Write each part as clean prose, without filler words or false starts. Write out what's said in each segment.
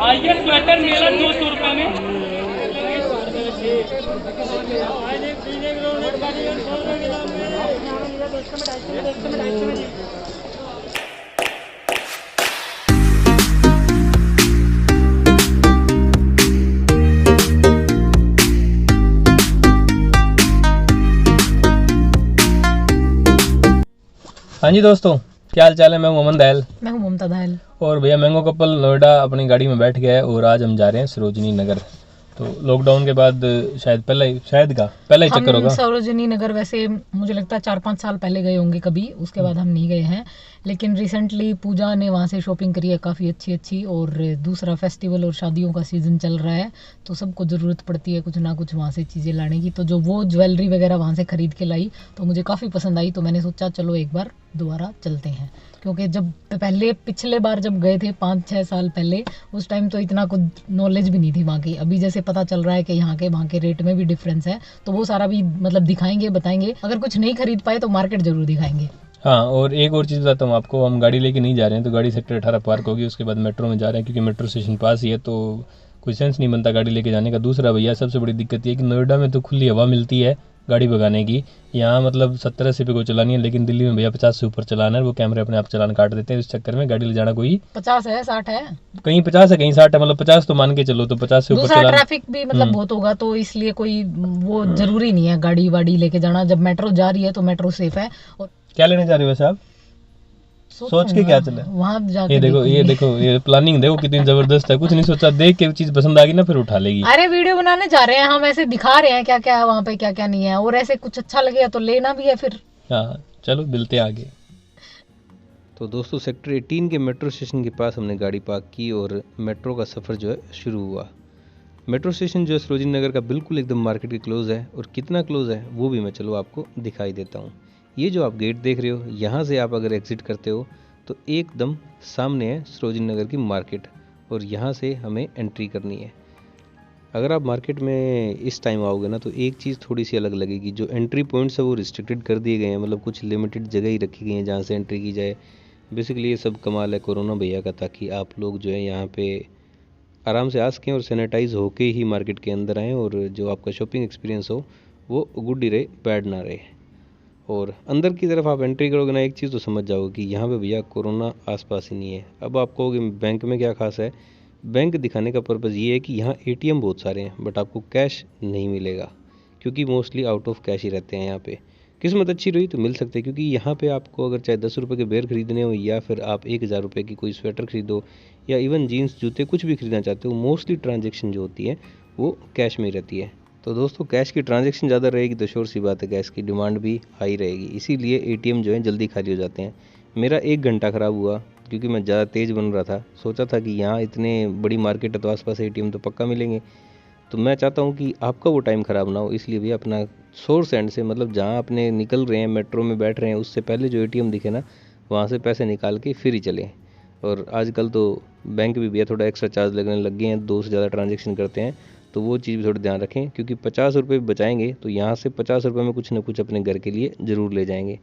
आइए स्वेटर मेरा 200 रुपये में। हाँ जी दोस्तों, क्या हाल चाल है। मैं हूं अमन दयाल। मैं हूँ ममता दयाल। और भैया मैंगो कपल नोएडा अपनी गाड़ी में बैठ गया है और आज हम जा रहे हैं सरोजनी नगर। तो लॉकडाउन के बाद शायद पहला ही चक्कर होगा। हम सरोजनी नगर वैसे मुझे लगता है 4-5 साल पहले गए होंगे कभी, उसके बाद हम नहीं गए हैं। लेकिन रिसेंटली पूजा ने वहाँ से शॉपिंग करी है काफ़ी अच्छी और दूसरा फेस्टिवल और शादियों का सीज़न चल रहा है, तो सबको ज़रूरत पड़ती है कुछ ना कुछ वहाँ से चीज़ें लाने की। तो जो वो ज्वेलरी वगैरह वहाँ से ख़रीद के लाई तो मुझे काफ़ी पसंद आई, तो मैंने सोचा चलो एक बार दोबारा चलते हैं। क्योंकि जब पिछले बार जब गए थे 5-6 साल पहले, उस टाइम तो इतना कुछ नॉलेज भी नहीं थी वहाँ की। अभी जैसे पता चल रहा है कि यहाँ के वहाँ के रेट में भी डिफरेंस है, तो वो सारा भी मतलब दिखाएंगे, बताएंगे। अगर कुछ नहीं खरीद पाए तो मार्केट जरूर दिखाएंगे। हाँ, और एक और चीज़ बताता हूँ आपको, हम गाड़ी लेके नहीं जा रहे हैं। तो गाड़ी सेक्टर 18 पार्क होगी, उसके बाद मेट्रो में जा रहे हैं क्योंकि मेट्रो स्टेशन पास ही है, तो कोई सेंस नहीं बनता गाड़ी लेके जाने का। दूसरा भैया सबसे बड़ी दिक्कत ये है कि नोएडा में तो खुली हवा मिलती है गाड़ी भगाने की। यहाँ मतलब 70-80 पे कोई चलानी है, लेकिन दिल्ली में भैया 50 से ऊपर चलाना है। वो कैमरे अपने आप चलान काट देते हैं। इस चक्कर में गाड़ी ले जाना कोई 50 है, 60 है, कहीं 50 है कहीं 60 है, मतलब 50 तो मान के चलो, तो 50 से ऊपर दूसरा चलान। ट्रैफिक भी मतलब बहुत होगा, तो इसलिए कोई वो जरूरी नहीं है गाड़ी वाड़ी लेके जाना। जब मेट्रो जा रही है तो मेट्रो सेफ है। और क्या लेने जा रहे हो वैसे आप? सोच के क्या चले? वहां जाके ये देखो ये प्लानिंग देखो कितनी जबरदस्त है। कुछ नहीं सोचा, देख के चीज पसंद आ गई ना फिर उठा लेगी। अरे वीडियो बनाने जा रहे हैं हम, ऐसे दिखा रहे हैं क्या क्या है वहाँ पे, क्या क्या नहीं है, और ऐसे कुछ अच्छा लगेगा तो लेना भी है फिर। हाँ चलो मिलते हैं आगे। तो दोस्तों, सेक्टर 18 के मेट्रो स्टेशन के पास हमने गाड़ी पार्क की और मेट्रो का सफ़र जो है शुरू हुआ। मेट्रो स्टेशन जो है सरोजिनी नगर का बिल्कुल एकदम मार्केट के क्लोज है, और कितना क्लोज है वो भी मैं चलो आपको दिखाई देता हूँ। ये जो आप गेट देख रहे हो, यहाँ से आप अगर एग्ज़िट करते हो तो एकदम सामने है सरोजिनी नगर की मार्केट, और यहाँ से हमें एंट्री करनी है। अगर आप मार्केट में इस टाइम आओगे ना, तो एक चीज़ थोड़ी सी अलग लगेगी। जो एंट्री पॉइंट्स है वो रिस्ट्रिक्टेड कर दिए गए हैं, मतलब कुछ लिमिटेड जगह ही रखी गई हैं जहाँ से एंट्री की जाए। बेसिकली ये सब कमाल है कोरोना भैया का, ताकि आप लोग जो है यहाँ पे आराम से आ सकें और सैनिटाइज होके ही मार्केट के अंदर आएँ, और जो आपका शॉपिंग एक्सपीरियंस हो वो गुड ही रहे, बैड ना रहे। और अंदर की तरफ आप एंट्री करोगे ना, एक चीज़ तो समझ जाओगे कि यहाँ पे भैया कोरोना आसपास ही नहीं है। अब आप कहोगे बैंक में क्या खास है? बैंक दिखाने का पर्पज़ ये है कि यहाँ एटीएम बहुत सारे हैं, बट आपको कैश नहीं मिलेगा, क्योंकि मोस्टली आउट ऑफ कैश ही रहते हैं यहाँ पे। किस्मत अच्छी रही तो मिल सकते हैं, क्योंकि यहाँ पे आपको अगर चाहे 10 रुपये के बेर खरीदने हो, या फिर आप 1000 रुपये की कोई स्वेटर खरीदो, या इवन जीन्स जूते कुछ भी खरीदना चाहते हो, मोस्टली ट्रांजेक्शन जो होती है वो कैश में ही रहती है। तो दोस्तों, कैश की ट्रांजैक्शन ज़्यादा रहेगी तो श्योर सी बात है कैश की डिमांड भी हाई रहेगी, इसीलिए एटीएम जो है जल्दी खाली हो जाते हैं। मेरा 1 घंटा ख़राब हुआ क्योंकि मैं ज़्यादा तेज़ बन रहा था। सोचा था कि यहाँ इतने बड़ी मार्केट है तो आसपास एटीएम तो पक्का मिलेंगे। तो मैं चाहता हूँ कि आपका वो टाइम ख़राब ना हो, इसलिए भी अपना सोर्स एंड से, मतलब जहाँ अपने निकल रहे हैं मेट्रो में बैठ रहे हैं, उससे पहले जो एटीएम दिखे ना, वहाँ से पैसे निकाल के फिर ही चलें। और आजकल तो बैंक भी भैया थोड़ा एक्स्ट्रा चार्ज लगने लग गए हैं, 2 से ज़्यादा ट्रांजेक्शन करते हैं, तो वो चीज़ भी थोड़ा ध्यान रखें। क्योंकि 50 रुपये बचाएंगे तो यहाँ से 50 रुपये में कुछ ना कुछ अपने घर के लिए ज़रूर ले जाएंगे।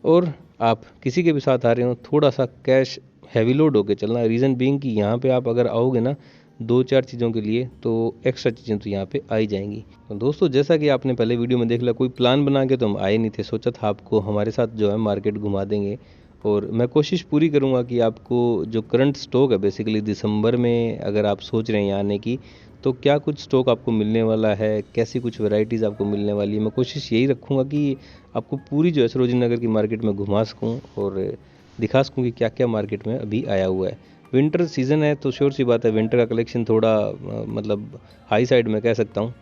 और आप किसी के भी साथ आ रहे हो, थोड़ा सा कैश हैवी लोड होकर चलना। रीज़न बीइंग कि यहाँ पे आप अगर आओगे ना 2-4 चीज़ों के लिए, तो एक्स्ट्रा चीज़ें तो यहाँ पे आई जाएंगी। तो दोस्तों, जैसा कि आपने पहले वीडियो में देख लिया, कोई प्लान बना के तो हम आए नहीं थे। सोचा था आपको हमारे साथ जो है मार्केट घुमा देंगे, और मैं कोशिश पूरी करूँगा कि आपको जो करंट स्टॉक है, बेसिकली दिसंबर में अगर आप सोच रहे हैं यहाँ आने की, तो क्या कुछ स्टॉक आपको मिलने वाला है, कैसी कुछ वैरायटीज़ आपको मिलने वाली है। मैं कोशिश यही रखूँगा कि आपको पूरी जो है सरोजिनी नगर की मार्केट में घुमा सकूँ और दिखा सकूँ कि क्या क्या मार्केट में अभी आया हुआ है। विंटर सीज़न है तो श्योर सी बात है विंटर का कलेक्शन थोड़ा मतलब हाई साइड में कह सकता हूँ।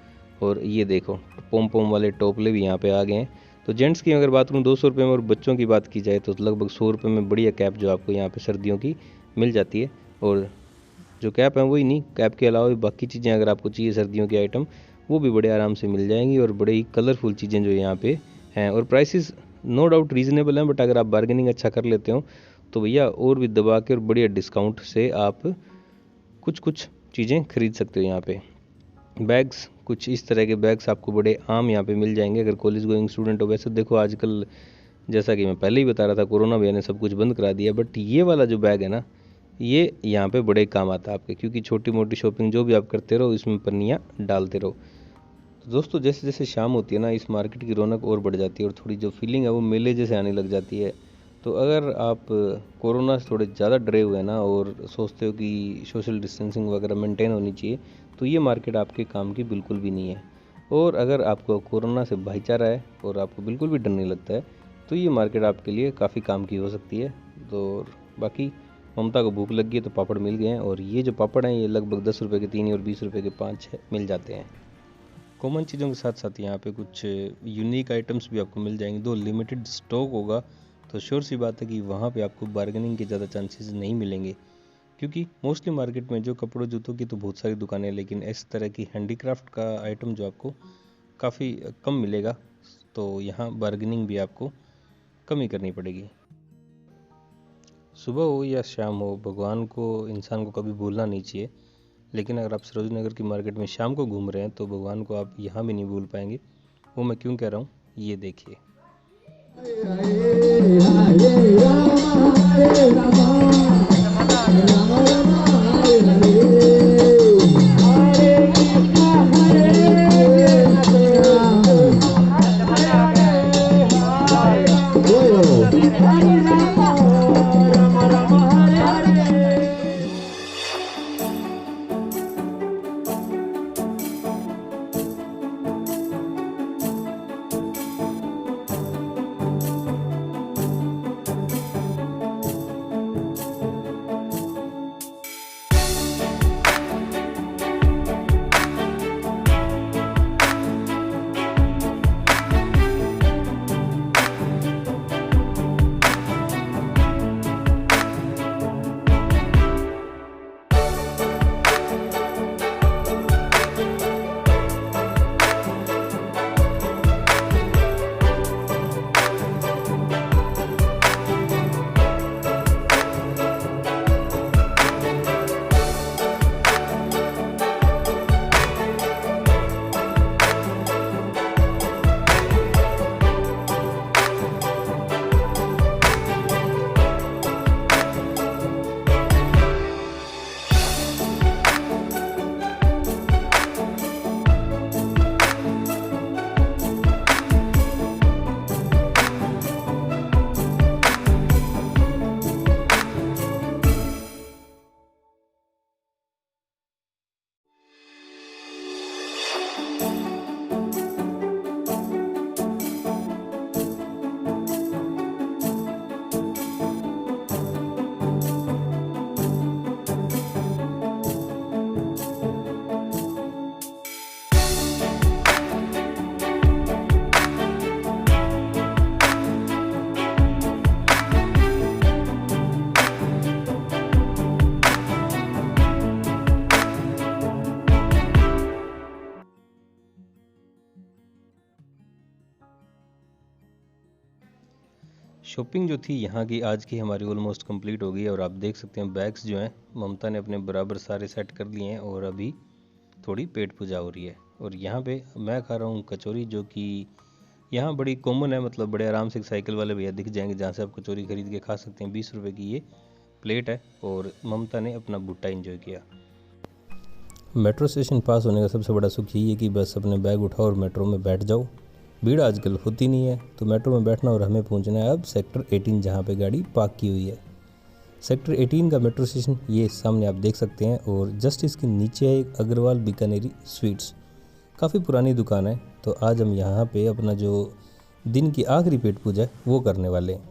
और ये देखो पोम पोम वाले टोपले भी यहाँ पे आ गए हैं। तो जेंट्स की अगर बात करूँ 200 रुपये में, और बच्चों की बात की जाए तो लगभग 100 रुपये में बढ़िया कैप जो आपको यहाँ पे सर्दियों की मिल जाती है। और जो कैप है वही नहीं, कैप के अलावा भी बाकी चीज़ें अगर आपको चाहिए सर्दियों की आइटम, वो भी बड़े आराम से मिल जाएंगी, और बड़े ही कलरफुल चीज़ें जो यहाँ पे हैं। और प्राइसेस नो डाउट रीज़नेबल हैं, बट अगर आप बार्गेनिंग अच्छा कर लेते हो तो भैया और भी दबा के और बढ़िया डिस्काउंट से आप कुछ चीज़ें खरीद सकते हो। यहाँ पे बैग्स, कुछ इस तरह के बैग्स आपको बड़े आम यहाँ पे मिल जाएंगे अगर कॉलेज गोइंग स्टूडेंट हो। वैसे देखो आजकल जैसा कि मैं पहले ही बता रहा था, कोरोना भैया ने सब कुछ बंद करा दिया, बट ये वाला जो बैग है ना, ये यहाँ पे बड़े काम आता है आपके, क्योंकि छोटी मोटी शॉपिंग जो भी आप करते रहो इसमें पन्नियाँ डालते रहो। तो दोस्तों जैसे जैसे शाम होती है ना, इस मार्केट की रौनक और बढ़ जाती है और थोड़ी जो फीलिंग है वो मेले जैसे आने लग जाती है। तो अगर आप कोरोना से थोड़े ज़्यादा डरे हुए हैं ना और सोचते हो कि सोशल डिस्टेंसिंग वगैरह मेंटेन होनी चाहिए, तो ये मार्केट आपके काम की बिल्कुल भी नहीं है। और अगर आपको कोरोना से भाईचारा है और आपको बिल्कुल भी डर नहीं लगता है, तो ये मार्केट आपके लिए काफ़ी काम की हो सकती है। तो बाकी ममता को भूख लगी है तो पापड़ मिल गए हैं, और ये जो पापड़ हैं ये लगभग 10 रुपये के 3 और 20 रुपये के 5-6 मिल जाते हैं। कॉमन चीज़ों के साथ साथ यहाँ पे कुछ यूनिक आइटम्स भी आपको मिल जाएंगे। दो लिमिटेड स्टॉक होगा तो श्योर सी बात है कि वहाँ पे आपको बार्गेनिंग के ज़्यादा चांसेस नहीं मिलेंगे, क्योंकि मोस्टली मार्केट में जो कपड़ों जूतों की तो बहुत सारी दुकानें हैं, लेकिन इस तरह की हैंडीक्राफ्ट का आइटम जो आपको काफ़ी कम मिलेगा। तो यहाँ बार्गेनिंग भी आपको कम ही करनी पड़ेगी। सुबह हो या शाम हो, भगवान को इंसान को कभी भूलना नहीं चाहिए। लेकिन अगर आप सरोजनी नगर की मार्केट में शाम को घूम रहे हैं तो भगवान को आप यहाँ भी नहीं भूल पाएंगे। वो मैं क्यों कह रहा हूँ, ये देखिए। शॉपिंग जो थी यहाँ की आज की हमारी ऑलमोस्ट कंप्लीट हो गई है, और आप देख सकते हैं बैग्स जो हैं ममता ने अपने बराबर सारे सेट कर लिए हैं, और अभी थोड़ी पेट पूजा हो रही है। और यहाँ पे मैं खा रहा हूँ कचौरी, जो कि यहाँ बड़ी कॉमन है, मतलब बड़े आराम से साइकिल वाले भैया दिख जाएंगे जहाँ से आप कचौरी खरीद के खा सकते हैं। 20 रुपये की ये प्लेट है, और ममता ने अपना भुट्टा एंजॉय किया। मेट्रो स्टेशन पास होने का सबसे बड़ा सुख यही है कि बस अपने बैग उठाओ और मेट्रो में बैठ जाओ। भीड़ आजकल होती नहीं है, तो मेट्रो में बैठना और हमें पहुंचना है अब सेक्टर 18, जहां पे गाड़ी पार्क की हुई है। सेक्टर 18 का मेट्रो स्टेशन ये सामने आप देख सकते हैं, और जस्ट इसके नीचे है एक अग्रवाल बीकानेरी स्वीट्स। काफ़ी पुरानी दुकान है। तो आज हम यहाँ पे अपना जो दिन की आखिरी पेट पूजा है वो करने वाले हैं।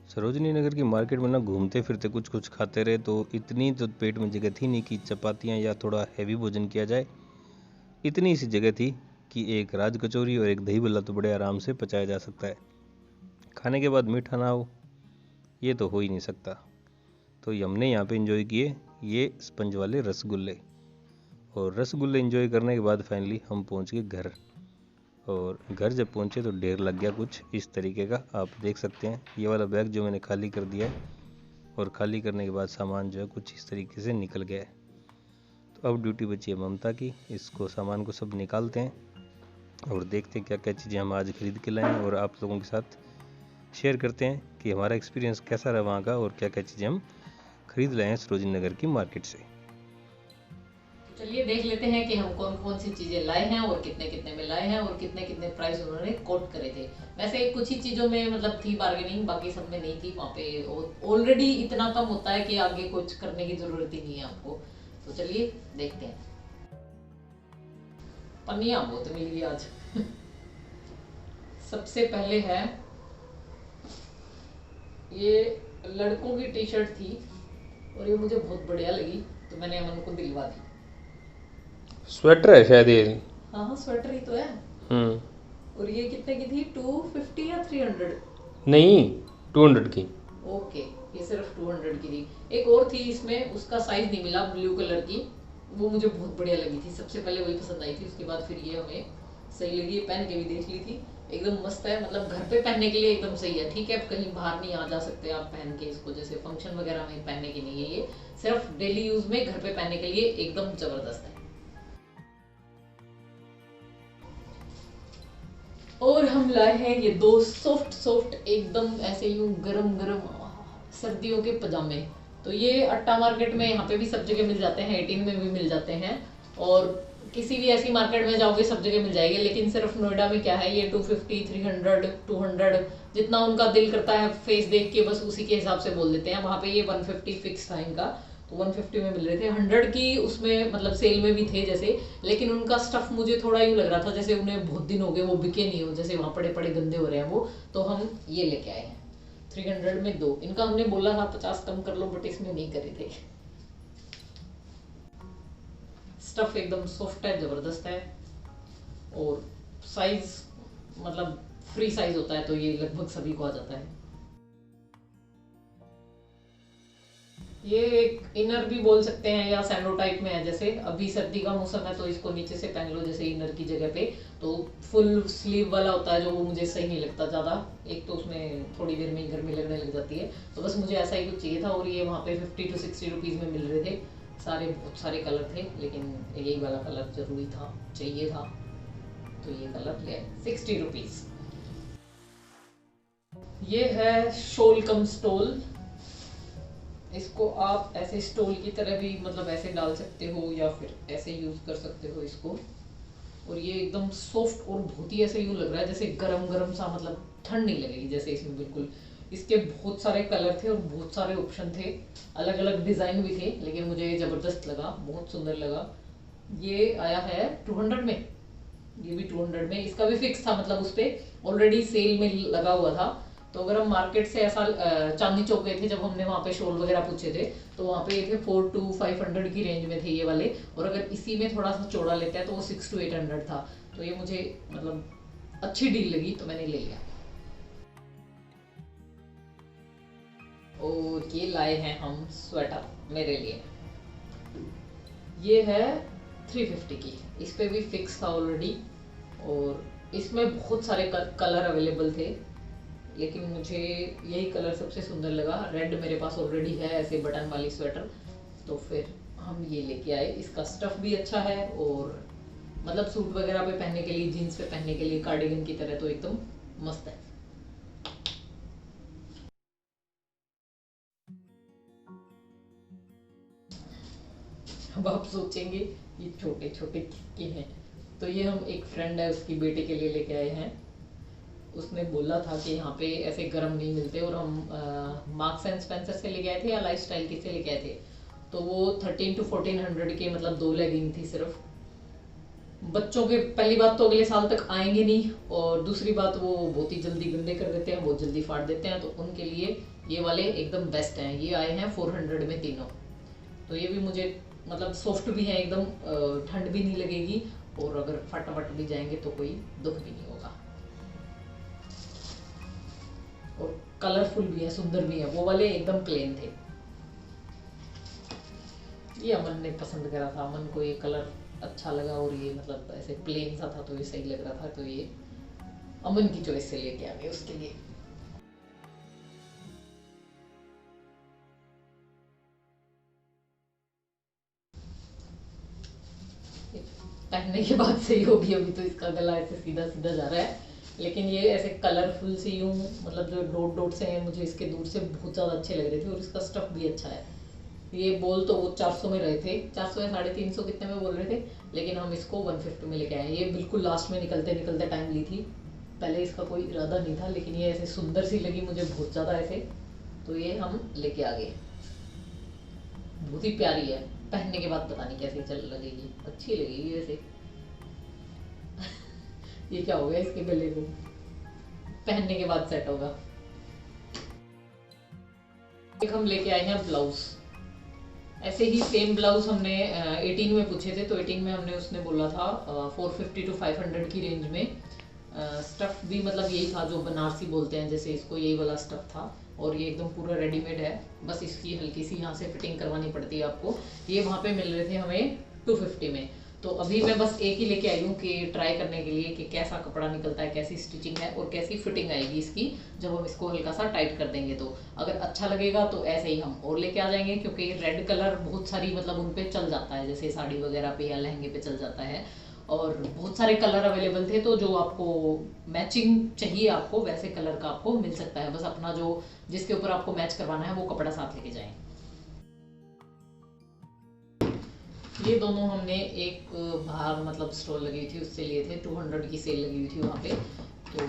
सरोजनी नगर की मार्केट में ना घूमते फिरते कुछ कुछ खाते रहे, तो इतनी तो पेट में जगह थी नहीं कि चपातियाँ या थोड़ा हैवी भोजन किया जाए। इतनी सी जगह थी कि एक राज कचौरी और एक दही बल्ला तो बड़े आराम से पचाया जा सकता है। खाने के बाद मीठा ना हो, ये तो हो ही नहीं सकता। तो हमने यहाँ पे एंजॉय किए ये स्पंज वाले रसगुल्ले, और रसगुल्ले एंजॉय करने के बाद फाइनली हम पहुँच गए घर। और घर जब पहुँचे तो ढेर लग गया कुछ इस तरीके का, आप देख सकते हैं। ये वाला बैग जो मैंने खाली कर दिया है, और खाली करने के बाद सामान जो है कुछ इस तरीके से निकल गया है। तो अब ड्यूटी बची है ममता की, इसको सामान को सब निकालते हैं और देखते हैं क्या क्या चीज़ें हम आज खरीद के लाएँ, और आप लोगों के साथ शेयर करते हैं कि हमारा एक्सपीरियंस कैसा रहा वहाँ का, और क्या क्या चीज़ें हम खरीद लाए हैं सरोजिनी नगर की मार्केट से। चलिए देख लेते हैं कि हम कौन कौन सी चीजें लाए हैं और कितने कितने में लाए हैं और कितने कितने प्राइस उन्होंने कोट करे थे। वैसे कुछ ही चीजों में मतलब थी बार्गेनिंग, बाकी सब में नहीं थी। वहाँ पे ऑलरेडी इतना कम होता है कि आगे कुछ करने की जरूरत ही नहीं है आपको। तो चलिए देखते हैं। पन्निया बहुत मिल गई आज। सबसे पहले है ये लड़कों की टी शर्ट थी और ये मुझे बहुत बढ़िया लगी तो मैंने अमन को दिलवा दी। स्वेटर है शायद ये। हाँ स्वेटर ही तो है। और ये कितने की थी? 250 या 300? नहीं 200 की। ओके, ये सिर्फ 200 की थी। एक और थी इसमें, उसका साइज नहीं मिला, ब्लू कलर की, वो मुझे बहुत बढ़िया लगी थी। सबसे पहले वही पसंद आई थी, उसके बाद फिर ये हमें सही लगी। पहन के भी देख ली थी, एकदम मस्त है। मतलब घर पे पहनने के लिए एकदम सही है। ठीक है, कहीं बाहर नहीं आ जा सकते आप पहन के इसको, जैसे फंक्शन वगैरह में पहनने की नहीं है ये, सिर्फ डेली यूज में घर पे पहनने के लिए एकदम जबरदस्त है। और हम लाए हैं ये दो सॉफ्ट एकदम ऐसे यूं गरम गरम सर्दियों के पजामे। तो ये अट्टा मार्केट में यहाँ पे भी सब जगह मिल जाते हैं, 18 में भी मिल जाते हैं, और किसी भी ऐसी मार्केट में जाओगे सब जगह मिल जाएंगे। लेकिन सिर्फ नोएडा में क्या है, ये 250, 300, 200 जितना उनका दिल करता है फेस देख के बस उसी के हिसाब से बोल देते हैं। वहाँ पे ये 150 फिक्स था इनका, तो 150 में मिल रहे थे। 100 की उसमें मतलब सेल में भी थे जैसे, लेकिन उनका स्टफ मुझे थोड़ा यूँ लग रहा था जैसे उन्हें बहुत दिन हो गए वो बिके नहीं हो, जैसे वहाँ पड़े पड़े गंदे हो रहे हैं वो। तो हम ये लेके आए हैं 300 में दो। इनका हमने बोला था 50 कम कर लो, बट इसमें नहीं करे थे। स्टफ एकदम सॉफ्ट है, जबरदस्त है, और साइज मतलब फ्री साइज होता है तो ये लगभग सभी को आ जाता है। ये एक इनर भी बोल सकते हैं या सैंडो टाइप में है। जैसे अभी सर्दी का मौसम है तो इसको नीचे से पहन लो जैसे इनर की जगह पे। तो फुल स्लीव वाला होता है जो, वो मुझे सही नहीं लगता ज़्यादा। एक तो उसमें थोड़ी देर में गर्मी लगने लग जाती है, तो बस मुझे ऐसा ही कुछ चाहिए था। और ये वहाँ पे 50 to 60 रुपीज़ में मिल रहे थे। बहुत सारे कलर थे, लेकिन यही वाला कलर जरूरी था, चाहिए था, तो ये कलर ले 60 रुपीज़। ये है शोल कम स्टोल। इसको आप ऐसे स्टोल की तरह भी मतलब ऐसे डाल सकते हो या फिर ऐसे यूज कर सकते हो इसको। और ये एकदम सॉफ्ट और बहुत ही ऐसे यूं लग रहा है जैसे गरम गरम सा, मतलब ठंड नहीं लगेगी जैसे इसमें बिल्कुल। इसके बहुत सारे कलर थे और बहुत सारे ऑप्शन थे, अलग अलग डिजाइन भी थे, लेकिन मुझे ये जबरदस्त लगा, बहुत सुंदर लगा। ये आया है 200 में, ये भी 200 में। इसका भी फिक्स था, मतलब उस पर ऑलरेडी सेल में लगा हुआ था। तो अगर हम मार्केट से ऐसा चांदनी चौक गए थे जब हमने वहाँ पे शॉल वगैरह पूछे थे, तो वहाँ पे ये थे 4 to 500 की रेंज में थे ये वाले। और अगर इसी में थोड़ा सा चौड़ा लेते हैं तो वो 6 to 800 था। तो ये मुझे मतलब अच्छी डील लगी तो मैंने ले लिया। और ये लाए हैं हम स्वेटर मेरे लिए। ये है 350 की, इस पे भी फिक्स था ऑलरेडी, और इसमें बहुत सारे कलर अवेलेबल थे, लेकिन मुझे यही कलर सबसे सुंदर लगा। रेड मेरे पास ऑलरेडी है ऐसे बटन वाली स्वेटर, तो फिर हम ये लेके आए। इसका स्टफ भी अच्छा है और मतलब सूट वगैरह पे पहनने के लिए, जीन्स पे पहनने के लिए, कार्डिगन की तरह तो एकदम मस्त है। अब आप सोचेंगे ये छोटे छोटे किसके हैं, तो ये हम एक फ्रेंड है उसकी बेटे के लिए लेके आए हैं। उसने बोला था कि यहाँ पे ऐसे गर्म नहीं मिलते, और हम मार्क्स एंड स्पेंसर से लेके आए थे या लाइफ स्टाइल की से लेके आए थे। तो वो 13 to 1400 के मतलब 2 लेगिंग थी सिर्फ। बच्चों के पहली बात तो अगले साल तक आएंगे नहीं, और दूसरी बात वो बहुत ही जल्दी गंदे कर देते हैं, बहुत जल्दी फाड़ देते हैं, तो उनके लिए ये वाले एकदम बेस्ट हैं। ये आए हैं 400 में तीनों। तो ये भी मुझे मतलब सॉफ्ट भी है एकदम, ठंड भी नहीं लगेगी, और अगर फटाफट भी जाएंगे तो कोई दुख भी नहीं होगा। और कलरफुल भी है, सुंदर भी है। वो वाले एकदम प्लेन थे। ये अमन ने पसंद करा था, अमन को ये कलर अच्छा लगा, और ये मतलब ऐसे प्लेन सा था तो ये सही लग रहा था, तो ये अमन की चॉइस से लेके आ गए उसके लिए। पहनने के बाद सही होगी, अभी तो इसका गला ऐसे सीधा सीधा जा रहा है, लेकिन ये ऐसे कलरफुल से यूं मतलब जो डॉट डॉट से हैं, मुझे इसके दूर से बहुत ज़्यादा अच्छे लग रहे थे, और इसका स्टफ भी अच्छा है। ये बोल तो वो 400 में रहे थे, 400 या 350 कितने में बोल रहे थे, लेकिन हम इसको 150 में लेके आए। ये बिल्कुल लास्ट में निकलते निकलते टाइम ली थी, पहले इसका कोई इरादा नहीं था, लेकिन ये ऐसे सुंदर सी लगी मुझे बहुत ज़्यादा ऐसे, तो ये हम लेके आ गए। बहुत ही प्यारी है, पहनने के बाद पता नहीं कैसे चल लगेगी, अच्छी लगेगी वैसे। ये क्या हो गया इसके गले को, पहनने के बाद सेट होगा। एक हम लेके आए हैं ब्लाउज, ऐसे ही सेम ब्लाउज हमने 18 में पूछे थे, तो 18 में हमने उसने बोला था 450 to 500 की रेंज में। स्टफ भी मतलब यही था जो बनारसी बोलते हैं जैसे इसको, यही वाला स्टफ था, और ये एकदम पूरा रेडीमेड है, बस इसकी हल्की सी यहाँ से फिटिंग करवानी पड़ती है आपको। ये वहाँ पे मिल रहे थे हमें 250 में, तो अभी मैं बस एक ही लेके आई हूँ कि ट्राई करने के लिए कि कैसा कपड़ा निकलता है, कैसी स्टिचिंग है और कैसी फिटिंग आएगी इसकी जब हम इसको हल्का सा टाइट कर देंगे। तो अगर अच्छा लगेगा तो ऐसे ही हम और लेके आ जाएंगे, क्योंकि रेड कलर बहुत सारी मतलब उन पे चल जाता है, जैसे साड़ी वगैरह पे या लहंगे पे चल जाता है, और बहुत सारे कलर अवेलेबल थे, तो जो आपको मैचिंग चाहिए आपको वैसे कलर का आपको मिल सकता है, बस अपना जो जिसके ऊपर आपको मैच करवाना है वो कपड़ा साथ लेके जाएं। ये दोनों हमने एक बाहर मतलब स्टॉल लगी थी उससे लिए थे, 200 की सेल लगी हुई थी वहाँ पे, तो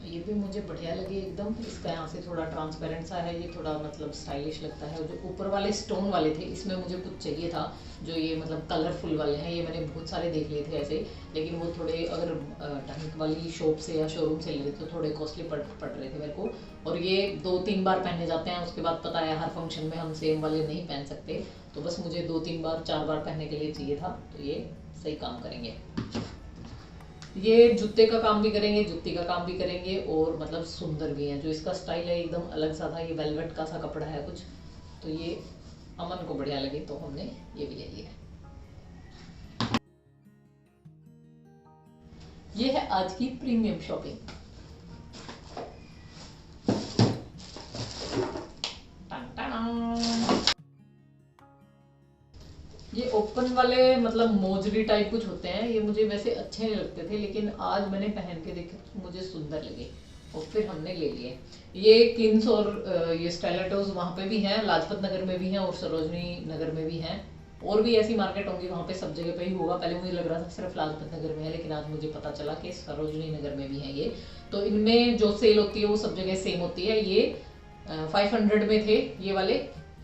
ये भी मुझे बढ़िया लगे एकदम। इसका यहाँ से थोड़ा ट्रांसपेरेंट सा है, ये थोड़ा मतलब स्टाइलिश लगता है। और जो ऊपर वाले स्टोन वाले थे इसमें मुझे कुछ चाहिए था जो ये मतलब कलरफुल वाले हैं, ये मैंने बहुत सारे देख लिए थे ऐसे, लेकिन वो थोड़े अगर ढंग वाली शॉप से या शोरूम से ले तो थोड़े कॉस्टली पड़ रहे थे मेरे को, और ये 2-3 बार पहने जाते हैं, उसके बाद पता है हर फंक्शन में हम सेम वाले नहीं पहन सकते, तो बस मुझे 2-3 बार 4 बार पहनने के लिए चाहिए था, तो ये सही काम करेंगे। ये जूते का काम भी करेंगे, जुत्ती का काम भी करेंगे, और मतलब सुंदर भी है। जो इसका स्टाइल है एकदम अलग सा था, ये वेलवेट का सा कपड़ा है कुछ, तो ये अमन को बढ़िया लगे तो हमने ये भी ले लिया। ये है आज की प्रीमियम शॉपिंग। ये ओपन वाले मतलब मोजरी टाइप कुछ होते हैं, ये मुझे वैसे अच्छे नहीं लगते थे, लेकिन आज मैंने पहन के देखे तो मुझे सुंदर लगे और फिर हमने ले लिए। ये किन्स और ये स्टाइलेटोज वहाँ पे भी हैं, लाजपत नगर में भी हैं और सरोजनी नगर में भी हैं, और भी ऐसी मार्केट होंगी वहाँ पे, सब जगह पे ही होगा। पहले मुझे लग रहा था सिर्फ लाजपत नगर में है, लेकिन आज मुझे पता चला कि सरोजनी नगर में भी है ये। तो इनमें जो सेल होती है वो सब जगह सेम होती है। ये 500 में थे ये वाले,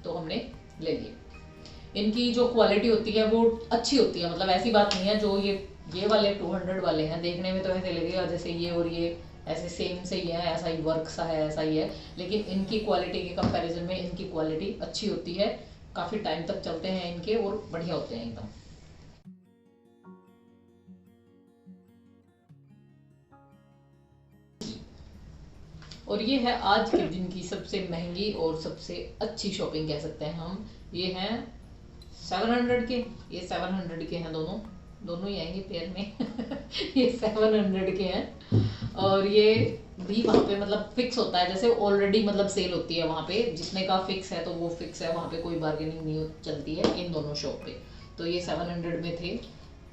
तो हमने ले लिए। इनकी जो क्वालिटी होती है वो अच्छी होती है, मतलब ऐसी बात नहीं है जो ये वाले 200 वाले हैं देखने में तो ऐसे लगेगा जैसे ये और ये ऐसे सेम से ही है, ऐसा ही वर्क सा है, ऐसा ही है, लेकिन इनकी क्वालिटी के कंपैरिजन में इनकी क्वालिटी अच्छी होती है, काफ़ी टाइम तक चलते हैं इनके और बढ़िया होते हैं एकदम। और ये है आज के दिन की सबसे महंगी और सबसे अच्छी शॉपिंग कह सकते हैं हम। ये हैं 700 के, ये 700 के हैं, दोनों ही आएंगे पेयर में। ये 700 के हैं, और ये भी वहाँ पे मतलब फिक्स होता है, जैसे ऑलरेडी मतलब सेल होती है वहाँ पे, जितने का फिक्स है तो वो फिक्स है, वहाँ पे कोई बार्गेनिंग नहीं चलती है इन दोनों शॉप पे। तो ये 700 में थे,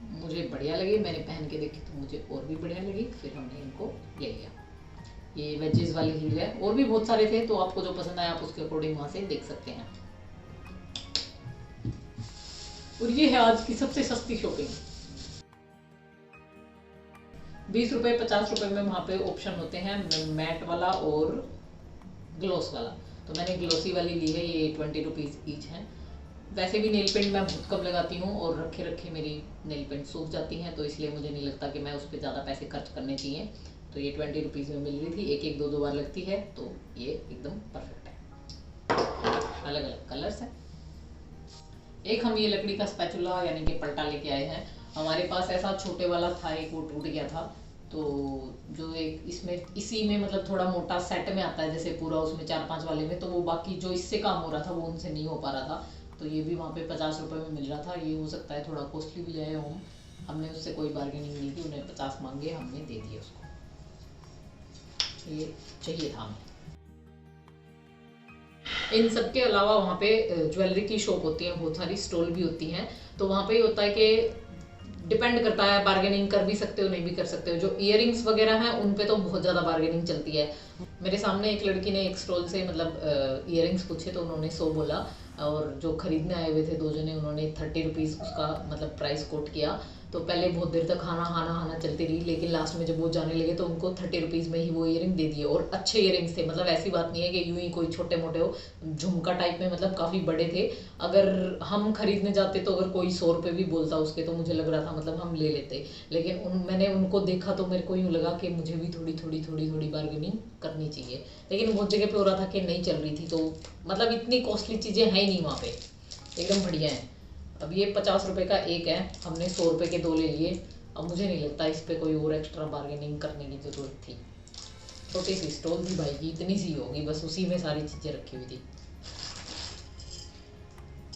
मुझे बढ़िया लगे, मैंने पहन के देखे तो मुझे और भी बढ़िया लगी, फिर हमने इनको ले लिया। ये वेजेस वाली हील है, और भी बहुत सारे थे, तो आपको जो पसंद आया आप उसके अकॉर्डिंग वहाँ से देख सकते हैं। और ये है आज की सबसे सस्ती शॉपिंग। 20 रुपए 50 रुपए में वहाँ पे ऑप्शन होते हैं मैट वाला और ग्लॉस वाला, तो मैंने ग्लॉसी वाली ली है, ये 20 रुपीज़ ईच है। वैसे भी नेल पेंट मैं बहुत कम लगाती हूँ और रखे रखे मेरी नेल पेंट सूख जाती हैं, तो इसलिए मुझे नहीं लगता कि मैं उस पर ज़्यादा पैसे खर्च करने चाहिए। तो ये 20 रुपीज़ में मिल रही थी, एक 2 बार लगती है, तो ये एकदम परफेक्ट है। अलग अलग कलर्स हैं। एक हम ये लकड़ी का स्पैचुला यानी कि पलटा लेके आए हैं। हमारे पास ऐसा छोटे वाला था, एक वो टूट गया था, तो जो एक इसमें इसी में मतलब थोड़ा मोटा सेट में आता है जैसे पूरा, उसमें 4-5 वाले में, तो वो बाकी जो इससे काम हो रहा था वो उनसे नहीं हो पा रहा था, तो ये भी वहाँ पे 50 रुपये में मिल रहा था। ये हो सकता है थोड़ा कॉस्टली भी ले आए हों, हमने उससे कोई बार्गेनिंग नहीं की, उन्हें 50 मांगे, हमने दे दिए उसको, ये चाहिए था हमें। इन सब के अलावा वहाँ पे ज्वेलरी की शॉप होती है, बहुत सारी स्टॉल भी होती हैं, तो वहाँ पे ये होता है कि डिपेंड करता है, बार्गेनिंग कर भी सकते हो नहीं भी कर सकते हो। जो इयररिंग्स वगैरह हैं उन पे तो बहुत ज़्यादा बार्गेनिंग चलती है, मेरे सामने एक लड़की ने एक स्टॉल से मतलब इयररिंग्स पूछे तो उन्होंने 100 बोला, और जो खरीदने आए हुए थे 2 जने उन्होंने 30 रुपीज़ उसका मतलब प्राइस कोट किया। तो पहले बहुत देर तक हाना चलती रही, लेकिन लास्ट में जब वो जाने लगे तो उनको 30 रुपीज़ में ही वो इयरिंग दे दिए, और अच्छे इयरिंग्स थे। मतलब ऐसी बात नहीं है कि यूं ही कोई छोटे मोटे हो, झुमका टाइप में, मतलब काफ़ी बड़े थे। अगर हम खरीदने जाते तो अगर कोई 100 रुपये भी बोलता उसके तो मुझे लग रहा था मतलब हम ले लेते, लेकिन मैंने उनको देखा तो मेरे को यूँ लगा कि मुझे भी थोड़ी बार्गेनिंग करनी चाहिए। लेकिन बहुत जगह पे हो रहा था कि नहीं चल रही थी, तो मतलब इतनी कॉस्टली चीज़ें हैं ही नहीं वहाँ पे, एकदम बढ़िया है। अब ये 50 रुपये का एक है, हमने 100 रुपये के 2 ले लिए। अब मुझे नहीं लगता इस पर कोई और एक्स्ट्रा बार्गेनिंग करने की ज़रूरत थी। छोटी सी स्टॉल थी भाई की, इतनी सी होगी, बस उसी में सारी चीज़ें रखी हुई थी।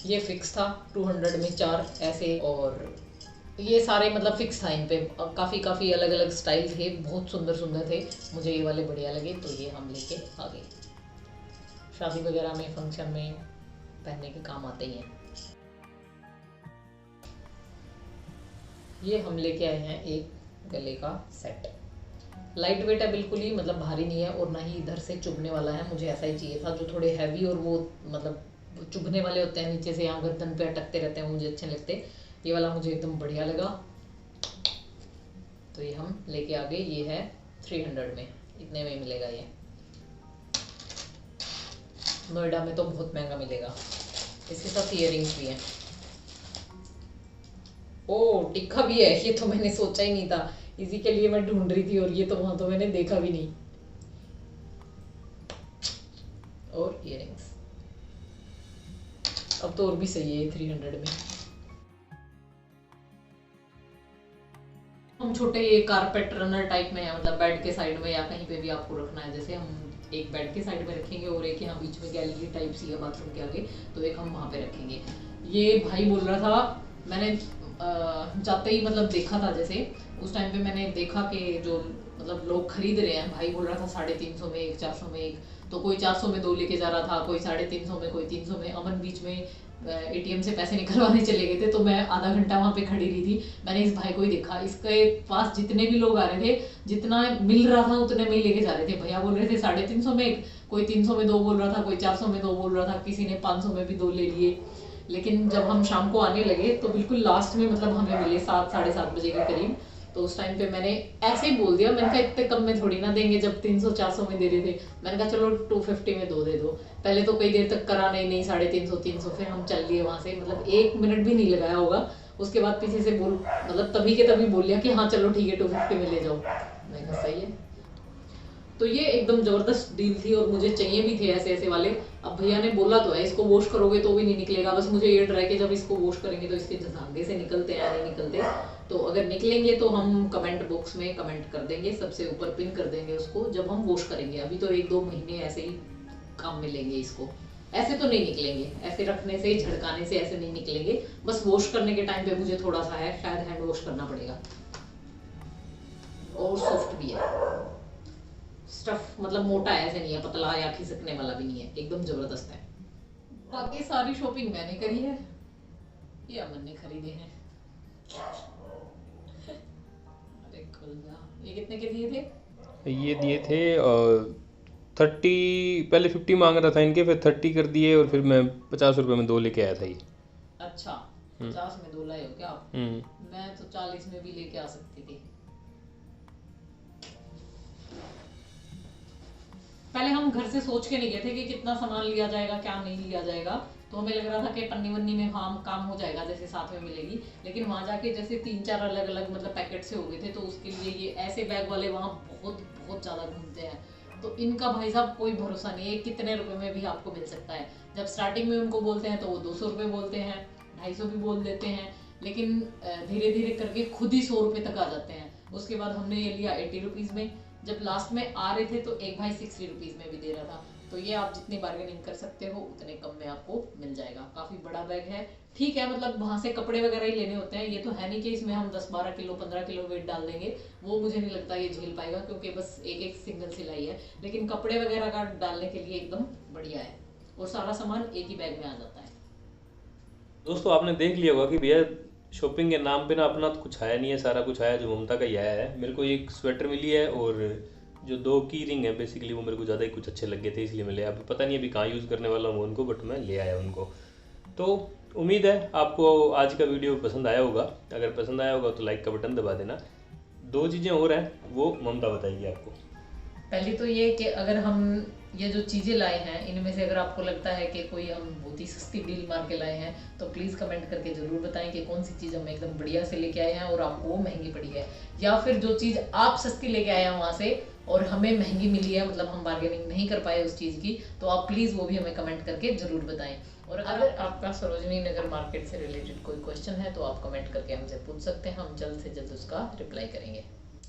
ये फिक्स था 200 में 4 ऐसे, और ये सारे मतलब फिक्स था इन पे। काफ़ी अलग अलग स्टाइल थे, बहुत सुंदर थे। मुझे ये वाले बढ़िया लगे तो ये हम लेके आ गए। शादी वगैरह में, फंक्शन में पहनने के काम आते ही हैं। ये हम लेके आए हैं एक गले का सेट। लाइट वेट है बिल्कुल ही, मतलब भारी नहीं है, और ना ही इधर से चुभने वाला है। मुझे ऐसा ही चाहिए था जो थोड़े हैवी और वो मतलब चुभने वाले होते हैं, नीचे से यहाँ गर्दन पे अटकते रहते हैं, मुझे अच्छे लगते। ये वाला मुझे एकदम बढ़िया लगा, तो ये हम लेके आ गए। ये है 300 में, इतने में मिलेगा ये। नोएडा में तो बहुत महंगा मिलेगा। इसके साथ इयररिंग्स भी हैं। ओ टिक्का भी है, ये तो मैंने सोचा ही नहीं था, इसी के लिए मैं ढूंढ रही थी, और ये तो वहां तो मैंने देखा भी नहीं। और इयररिंग्स अब तो और भी सही है 300 में। हम छोटे ये कारपेट रनर टाइप में है, मतलब बेड के साइड में या कहीं पे भी आपको रखना है। जैसे हम एक बेड के साइड में रखेंगे और एक यहाँ बीच में गैलरी टाइप सी है बाथरूम के आगे, तो एक हम वहाँ पे रखेंगे। ये भाई बोल रहा था, मैंने जाते ही मतलब देखा था, जैसे उस टाइम पे मैंने देखा कि जो मतलब लोग खरीद रहे हैं, भाई बोल रहा था 350 में एक, 400 में एक, तो कोई 400 में 2 लेके जा रहा था, कोई 350 में, कोई 300 में। अमन बीच में एटीएम से पैसे निकलवाने चले गए थे, तो मैं आधा घंटा वहाँ पे खड़ी रही थी। मैंने इस भाई को ही देखा, इसके पास जितने भी लोग आ रहे थे, जितना मिल रहा था उतने में ही लेके जा रहे थे। भैया बोल रहे थे 350 में एक, कोई 300 में 2 बोल रहा था, कोई 400 में 2 बोल रहा था, किसी ने 500 में भी 2 ले लिए। लेकिन जब हम शाम को आने लगे तो बिल्कुल लास्ट में मतलब हमें मिले 7 साढ़े 7 बजे के करीब। तो उस टाइम पे मैंने ऐसे ही बोल दिया, मैंने कहा इतने कम में थोड़ी ना देंगे, जब 300-400 में दे रहे थे। मैंने कहा चलो 250 में 2 दे दो। पहले तो कई देर तक करा, नहीं 350-300, फिर हम चल लिए वहां से, मतलब 1 मिनट भी नहीं लगाया होगा। उसके बाद पीछे से बोल, मतलब तभी के तभी बोल लिया कि हाँ चलो ठीक है 250 में ले जाओ। मैंने कहा सही है। तो ये एकदम जबरदस्त डील थी, और मुझे चाहिए भी थे ऐसे ऐसे वाले। अब भैया ने बोला तो है इसको वॉश करोगे तो भी नहीं निकलेगा, बस मुझे ये डर है कि जब इसको वॉश करेंगे तो इसके धागे से निकलते हैं या नहीं निकलते। तो अगर निकलेंगे तो हम कमेंट बॉक्स में कमेंट कर देंगे, सबसे ऊपर पिन कर देंगे उसको जब हम वॉश करेंगे। अभी तो 1-2 महीने ऐसे ही काम मिलेंगे इसको, ऐसे तो नहीं निकलेंगे, ऐसे रखने से झड़काने से ऐसे नहीं निकलेंगे। बस वॉश करने के टाइम पे मुझे थोड़ा सा है, शायद हैंड वॉश करना पड़ेगा। और सॉफ्ट भी है स्टफ, मतलब मोटा है, ऐसे नहीं है पतला या खिसकने वाला भी नहीं है, एकदम जबरदस्त है। बाकी सारी शॉपिंग मैंने करी है, ये अमन ने खरीदे हैं। अरे खुल जा। ये कितने के दिए थे? ये दिए थे 30, पहले 50 मांग रहा था इनके, फिर 30 कर दिए, और फिर मैं 50 रुपये में 2 लेके आया था ये। अच्छा 50 में 2 लाए हो क्या आप? मैं तो 40 में भी लेके आ सकती थी। पहले हम घर से सोच के नहीं गए थे कि कितना सामान लिया जाएगा, क्या नहीं लिया जाएगा। तो हमें लग रहा था कि पन्नी वन्नी में काम हो जाएगा, जैसे साथ में मिलेगी। लेकिन वहाँ जाके जैसे 3-4 अलग अलग मतलब पैकेट से हो गए थे, तो उसके लिए ये ऐसे बैग वाले वहाँ बहुत ज़्यादा घूमते हैं। तो इनका भाई साहब कोई भरोसा नहीं है, कितने रुपए में भी आपको मिल सकता है। जब स्टार्टिंग में उनको बोलते हैं तो वो 200 रुपये बोलते हैं, 250 भी बोल देते हैं, लेकिन धीरे धीरे करके खुद ही 100 रुपये तक आ जाते हैं। उसके बाद हमने ये लिया 80 रुपीज़ में। जब लास्ट में आ रहे थे तो एक भाई 60 रुपीज़ में भी दे रहा था। तो ये आप जितनी बार्गेनिंग कर सकते हो उतने कम में आपको मिल जाएगा। काफ़ी बड़ा बैग है, ठीक है, मतलब वहाँ से कपड़े वगैरह ही लेने होते हैं। ये तो है नहीं कि इसमें हम 10-12 किलो 15 किलो वेट डाल देंगे, वो मुझे नहीं लगता ये झेल पाएगा, क्योंकि बस एक सिंगल सिलाई है। लेकिन कपड़े वगैरह का डालने के लिए एकदम बढ़िया है, और सारा सामान एक ही बैग में आ जाता है। दोस्तों आपने देख लिया होगा कि भैया शॉपिंग के नाम पे ना अपना तो कुछ आया नहीं है, सारा कुछ आया जो ममता का ही आया है। मेरे को एक स्वेटर मिली है और जो 2 की रिंग है बेसिकली वो मेरे को ज़्यादा ही कुछ अच्छे लग गए थे, इसलिए मैं ले आया। अभी पता नहीं अभी कहाँ यूज़ करने वाला हूँ उनको, बट मैं ले आया उनको। तो उम्मीद है आपको आज का वीडियो पसंद आया होगा। अगर पसंद आया होगा तो लाइक का बटन दबा देना। 2 चीज़ें और हैं, वो ममता बताएगी आपको। पहली तो ये कि अगर हम ये जो चीज़ें लाए हैं इनमें से अगर आपको लगता है कि कोई हम बहुत ही सस्ती डील मार के लाए हैं तो प्लीज़ कमेंट करके ज़रूर बताएं कि कौन सी चीज़ हम एकदम बढ़िया से लेके आए हैं और आपको वो महंगी पड़ी है, या फिर जो चीज़ आप सस्ती लेके आए हैं वहाँ से और हमें महंगी मिली है, मतलब हम बार्गेनिंग नहीं कर पाए उस चीज़ की, तो आप प्लीज़ वो भी हमें कमेंट करके ज़रूर बताएं। और अगर आपका सरोजनी नगर मार्केट से रिलेटेड कोई क्वेश्चन है तो आप कमेंट करके हमसे पूछ सकते हैं, हम जल्द से जल्द उसका रिप्लाई करेंगे।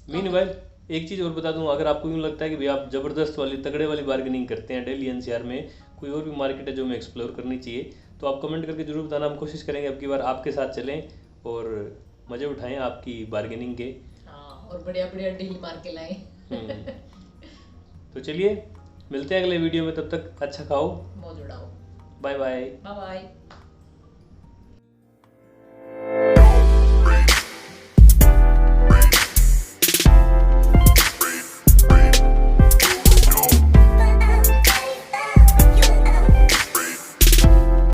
मीनवाइल एक चीज़ और बता दूं, अगर आपको यूँ लगता है कि भाई आप ज़बरदस्त वाली तगड़े वाली बार्गेनिंग करते हैं, दिल्ली एनसीआर में कोई और भी मार्केट है जो हमें एक्सप्लोर करनी चाहिए, तो आप कमेंट करके जरूर बताना। हम कोशिश करेंगे अब की बार आपके साथ चलें और मज़े उठाएं आपकी बार्गेनिंग के। हाँ, और बढ़िया बढ़िया डील मार के लाएं। तो चलिए मिलते हैं अगले वीडियो में, तब तक अच्छा खाओ, मौज उड़ाओ। Bye bye. Bye bye.